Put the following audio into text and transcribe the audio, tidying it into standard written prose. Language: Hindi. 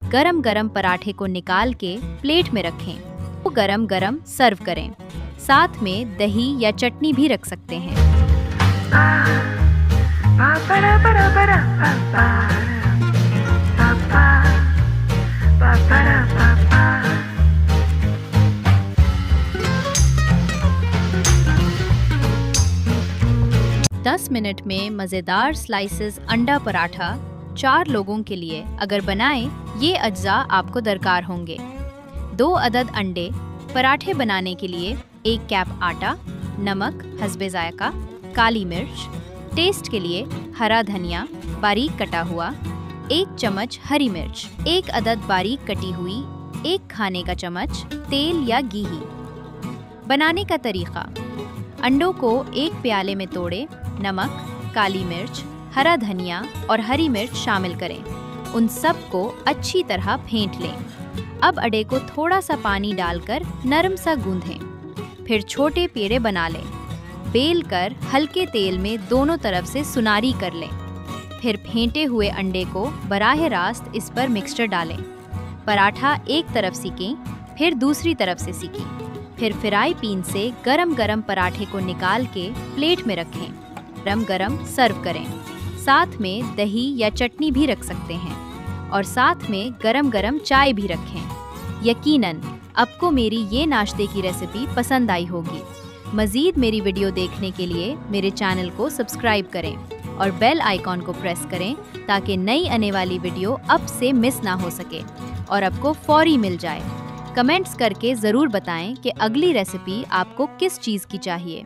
गरम गरम पराठे को निकाल के प्लेट में रखें। वो गरम गरम सर्व करें। साथ में दही या चटनी भी रख सकते हैं। 10 मिनट में मज़ेदार स्लाइसेस अंडा पराठा 4 लोगों के लिए अगर बनाएं, ये अज्जा आपको दरकार होंगे। 2 अदद अंडे, पराठे बनाने के लिए 1 कैप आटा, नमक हस्बे जायका, काली मिर्च, टेस्ट के लिए हरा धनिया बारीक कटा हुआ, 1 चम्मच हरी मिर्च, 1 अदद बारीक कटी हुई 1 खाने का चम्मच तेल या घी। बनाने का तरीका: अंडों को 1 प्याले में तोड़ें, नमक, काली मिर्च, हरा धनिया और हरी मिर्च शामिल करें। उन सब को अच्छी तरह फेंट लें। अब अंडे को थोड़ा सा पानी डालकर नरम सा गूंदें। फिर छोटे पेड़े बना लें। बेल कर हल्के तेल में दोनों तरफ से सुनारी कर लें। फिर फेंटे हुए अंडे को बराह रास्त इस पर मिक्सचर डालें। पराठा एक तरफ सेकें, फिर दूसरी तरफ से सेकें। फिर फ्राई पैन से गरम गरम पराठे को निकाल के प्लेट में रखें। गरम गरम सर्व करें। साथ में दही या चटनी भी रख सकते हैं और साथ में गरम गरम चाय भी रखें। यकीनन आपको मेरी ये नाश्ते की रेसिपी पसंद आई होगी। मज़ीद मेरी वीडियो देखने के लिए मेरे चैनल को सब्सक्राइब करें और बेल आइकॉन को प्रेस करें ताकि नई आने वाली वीडियो अब से मिस ना हो सके और आपको फौरी मिल जाए। कमेंट्स करके ज़रूर बताएं कि अगली रेसिपी आपको किस चीज़ की चाहिए।